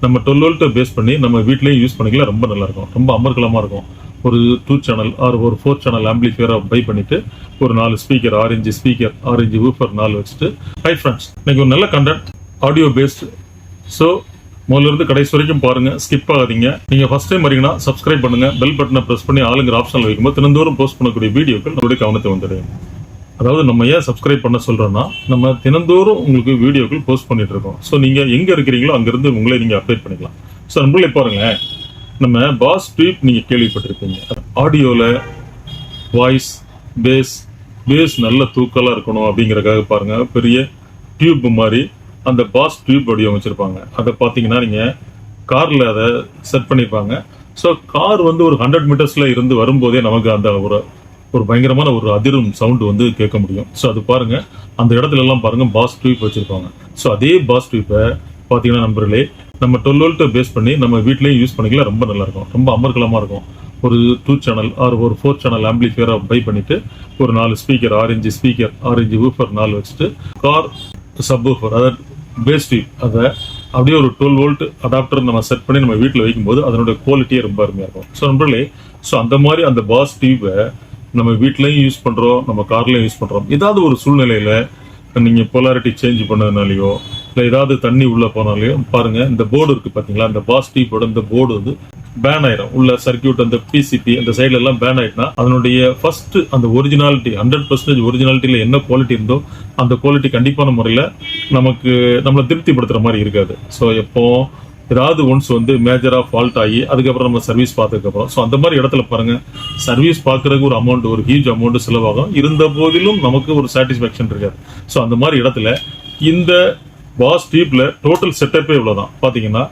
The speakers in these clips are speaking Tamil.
நம்ம 12 வோல்ட் பேஸ் பண்ணி நம்ம வீட்லயும் யூஸ் பண்ணிக்கலாம். ரொம்ப நல்லா இருக்கும், ரொம்ப அமர்க்கலமா இருக்கும். ஒரு 2 சேனல் ஆர் ஒரு 4 சேனல் ஆம்பிளிஃபையரை பை பண்ணிட்டு ஒரு 4 speaker, orange speaker, orange woofer 4 வச்சுட்டு. ஹை ஃப்ரெண்ட்ஸ், இன்னைக்கு ஒரு நல்ல கண்டென்ட், ஆடியோ பேஸ்ட். ஸோ முதல்ல இருந்து கடைசி வரைக்கும் பாருங்க, ஸ்கிப் ஆகாதீங்க. நீங்க ஃபர்ஸ்ட் டைம் வரீங்கன்னா சப்ஸ்கிரைப் பண்ணுங்க, பெல் பட்டனை பிரஸ் பண்ணி ஆளுங்கிற ஆப்ஷன்ல வைக்கும்போது தினந்தோறும் போஸ்ட் பண்ணக்கூடிய வீடியோக்கள் நம்மளுடைய கவனத்தை வந்துடும். அதாவது நம்ம ஏன் சப்ஸ்கிரைப் பண்ண சொல்றோம்னா, நம்ம தினந்தோறும் உங்களுக்கு வீடியோக்கள் போஸ்ட் பண்ணிட்டு இருக்கோம். ஸோ நீங்க எங்க இருக்கிறீங்களோ அங்கிருந்து உங்களை நீங்க அப்டேட் பண்ணிக்கலாம். ஸோ நம்மளே பாருங்க, நம்ம பாஸ் ஸ்வீப் நீங்க கேள்விப்பட்டிருப்பீங்க. ஆடியோல வாய்ஸ் பேஸ் நல்ல தூக்கலா இருக்கணும் அப்படிங்கறதுக்காக பாருங்க, பெரிய டியூப் மாதிரி அந்த பாஸ் டியூப் வடிவமைச்சிருப்பாங்க. அதை பாத்தீங்கன்னா நீங்க கார்ல அதை செட் பண்ணிருப்பாங்க. ஸோ கார் வந்து ஒரு 100 மீட்டர்ஸ்ல இருந்து வரும்போதே நமக்கு அந்த ஒரு பயங்கரமான ஒரு அதிரும் சவுண்ட் வந்து கேட்க முடியும். ஸோ அது பாருங்க, அந்த இடத்துல எல்லாம் பாருங்க பாஸ் டியூப் வச்சிருப்பாங்க. ஸோ அதே பாஸ் டியூப்பை பாத்தீங்கன்னா நண்பர்களே, நம்ம 12 வோல்ட் பேஸ் பண்ணி நம்ம வீட்லயும் யூஸ் பண்ணிக்கலாம். ரொம்ப நல்லா இருக்கும், ரொம்ப அமர்க்கலமா இருக்கும். ஒரு 2 சேனல் ஆர் ஒரு 4 சேனல் ஆம்பிளிஃபையரை பை பண்ணிட்டு ஒரு 4 speaker, orange speaker, orange woofer 4 வச்சுட்டு கார் சப் ஊஃபர், அதாவது பேஸ் டியூப், அதை அப்படியே ஒரு 12 வோல்ட் அடாப்டர் நம்ம செட் பண்ணி நம்ம வீட்டில் வைக்கும்போது அதனுடைய குவாலிட்டியே ரொம்ப அருமையா இருக்கும். ஸோ நண்பர்களே, ஸோ அந்த மாதிரி அந்த பாஸ் டியூபை நம்ம வீட்லயும் யூஸ் பண்றோம், நம்ம கார்லயும் யூஸ் பண்றோம். ஏதாவது ஒரு சூழ்நிலையில நீங்க போலாரிட்டி சேஞ்ச் பண்ணதுனாலயோ இல்ல ஏதாவது தண்ணி உள்ள போனாலையோ பாருங்க, இந்த போர்டு இருக்கு பாத்தீங்களா, இந்த பாஸ் டியூபோட இந்த போர்டு வந்து பேன் ஆயிரும். உள்ள சர்க்கியூட் அந்த பிசிபி அந்த சைட்ல எல்லாம் பேன் ஆயிட்டுனா அதனுடைய ஃபர்ஸ்ட் அந்த ஒரிஜினாலிட்டி 100% ஒரிஜினாலிட்டியில என்ன குவாலிட்டி இருந்தோ அந்த குவாலிட்டி கண்டிப்பான முறையில நம்மளை திருப்திப்படுத்துற மாதிரி இருக்காது. ஸோ எப்போ ஏதாவது ஒன்ஸ் வந்து மேஜரா ஃபால்ட் ஆகி அதுக்கப்புறம் நம்ம சர்வீஸ் பார்த்ததுக்கு அப்புறம், ஸோ அந்த மாதிரி இடத்துல பாருங்க, சர்வீஸ் பார்க்கறதுக்கு ஒரு அமௌண்ட், ஒரு ஹியூஜ் அமௌண்ட் செலவாகும். இருந்த போதிலும் நமக்கு ஒரு சாட்டிஸ்பாக்சன் இருக்காது. ஸோ அந்த மாதிரி இடத்துல இந்த பாஸ் டியூப்ல டோட்டல் செட்டப்பே இவ்வளவுதான். பாத்தீங்கன்னா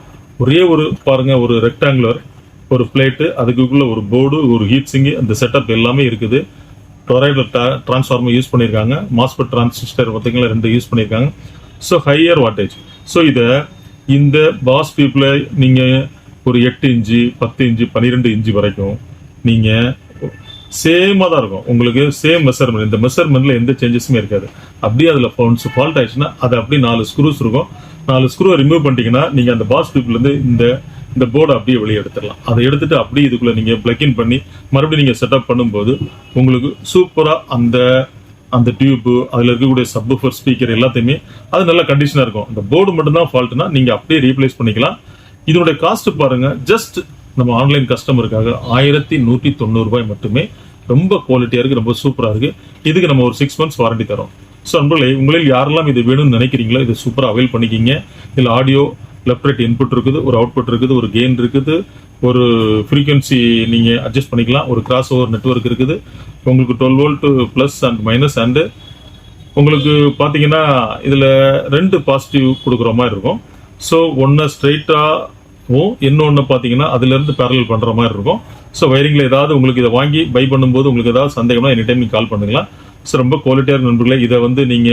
ஒரே ஒரு பாருங்க, ஒரு ரெக்டாங்குலர் ஒரு பிளேட்டு, அதுக்குள்ள ஒரு போர்டு, ஒரு ஹீட் சிங்க், அந்த செட்டப் எல்லாமே இருக்குது. டொராய்டு டிரான்ஸ்ஃபார்மர் யூஸ் பண்ணியிருக்காங்க, மாஸ்பெட் டிரான்சிஸ்டர் பார்த்தீங்களா 2 யூஸ் பண்ணியிருக்காங்க. So higher wattage. ஸோ இதை இந்த பாஸ் டியூப்ல நீங்க ஒரு 8 இன்ச்சு, 10 இன்ச்சு, 12 இன்ச்சு வரைக்கும் நீங்க சேமா தான் இருக்கும். உங்களுக்கு சேம் மெஷர்மெண்ட், இந்த மெஷர்மெண்ட்ல எந்த சேஞ்சஸுமே இருக்காது. அப்படியே அதுல ஃபால்ட் ஆயிடுச்சுன்னா அது அப்படியே 4 ஸ்க்ரூஸ் இருக்கும். 4 ஸ்க்ரூவை ரிமூவ் பண்ணிட்டீங்கன்னா நீங்க அந்த பாஸ் டியூப்ல இருந்து இந்த போர்டை அப்படியே வெளியே எடுத்துடலாம். அதை எடுத்துட்டு அப்படியே இதுக்குள்ள நீங்க பிளக் இன் பண்ணி மறுபடியும் நீங்க செட்டப் பண்ணும்போது உங்களுக்கு சூப்பரா அந்த டியூப், அதுல இருக்கக்கூடிய சப்வூஃபர், ஸ்பீக்கர் எல்லாத்தையுமே அது நல்ல கண்டிஷனா இருக்கும். இந்த போர்டு மட்டும் தான் ஃபால்ட்னா நீங்க அப்படியே ரீப்ளேஸ் பண்ணிக்கலாம். இதனுடைய காஸ்ட் பாருங்க, ஜஸ்ட் நம்ம ஆன்லைன் கஸ்டமருக்காக 1190 ரூபாய் மட்டுமே. ரொம்ப குவாலிட்டியா இருக்கு, ரொம்ப சூப்பரா இருக்கு. இதுக்கு நம்ம ஒரு 6 months வாரண்டி தரோம். ஸோ நண்பர்களே, உங்களில் யாரெல்லாம் இது வேணும்னு நினைக்கிறீங்களோ இது சூப்பரா அவைல் பண்ணிக்கிங்க. இதுல ஆடியோ லெஃப்ட் ரைட் இன்புட் இருக்குது, ஒரு அவுட்புட் இருக்குது, ஒரு கெயின் இருக்குது, ஒரு ஃப்ரீக்வன்சி நீங்க அட்ஜஸ்ட் பண்ணிக்கலாம், ஒரு கிராஸ் ஓவர் நெட்வொர்க் இருக்குது. உங்களுக்கு 12 volt plus and minus, and உங்களுக்கு பாத்தீங்கன்னா இதுல 2 பாசிட்டிவ் கொடுக்குற மாதிரி இருக்கும். ஸோ ஒன்னு ஸ்ட்ரைட்டாவும் இன்னொன்னு பாத்தீங்கன்னா அதுல இருந்து பேரலல் பண்ற மாதிரி இருக்கும். ஸோ வயரிங்ல ஏதாவது உங்களுக்கு இதை வாங்கி பை பண்ணும்போது உங்களுக்கு ஏதாவது சந்தேகம்னா எனி டைம் நீங்க கால் பண்ணுங்களா. ஸோ ரொம்ப குவாலிட்டியான நண்பர்களே, இதை வந்து நீங்க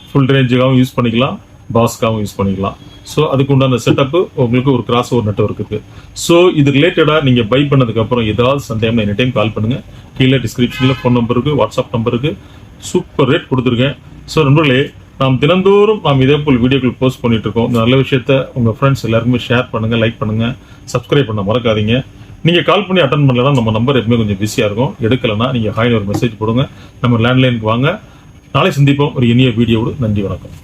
ஃபுல் ரேஞ்சுக்காகவும் யூஸ் பண்ணிக்கலாம், பாஸ்க்காகவும் யூஸ் பண்ணிக்கலாம். ஸோ அதுக்கு உண்டான செட்டப் உங்களுக்கு ஒரு கிராஸ் ஓவர் நெட்வொர்க் இருக்கு. ஸோ இது ரிலேட்டடா நீங்க பை பண்ணதுக்கு அப்புறம் ஏதாவது சந்தேகம் எனி டைம் கால் பண்ணுங்க. கீழே டிஸ்கிரிப்ஷன்ல ஃபோன் நம்பர் இருக்கு, வாட்ஸ்அப் நம்பர் இருக்கு. சூப்பர் ரேட் கொடுத்துருக்கேன். ஸோ நண்பர்களே, நாம் தினந்தோறும் இதே போல் வீடியோக்கள் போஸ்ட் பண்ணிட்டு இருக்கோம். இந்த நல்ல விஷயத்த உங்க ஃப்ரெண்ட்ஸ் எல்லாருமே ஷேர் பண்ணுங்க, லைக் பண்ணுங்க, சப்ஸ்கிரைப் பண்ண மறக்காதீங்க. நீங்க கால் பண்ணி அட்டன் பண்ணலன்னா நம்ம நம்பர் எப்பவுமே கொஞ்சம் பிஸியா இருக்கும். எடுக்கலன்னா நீங்க ஹாய்னு ஒரு மெசேஜ் போடுங்க. நம்ம லேண்ட்லைனுக்கு வாங்க. நாளை சந்திப்போம் ஒரு இனிய வீடியோவோடு. நன்றி, வணக்கம்.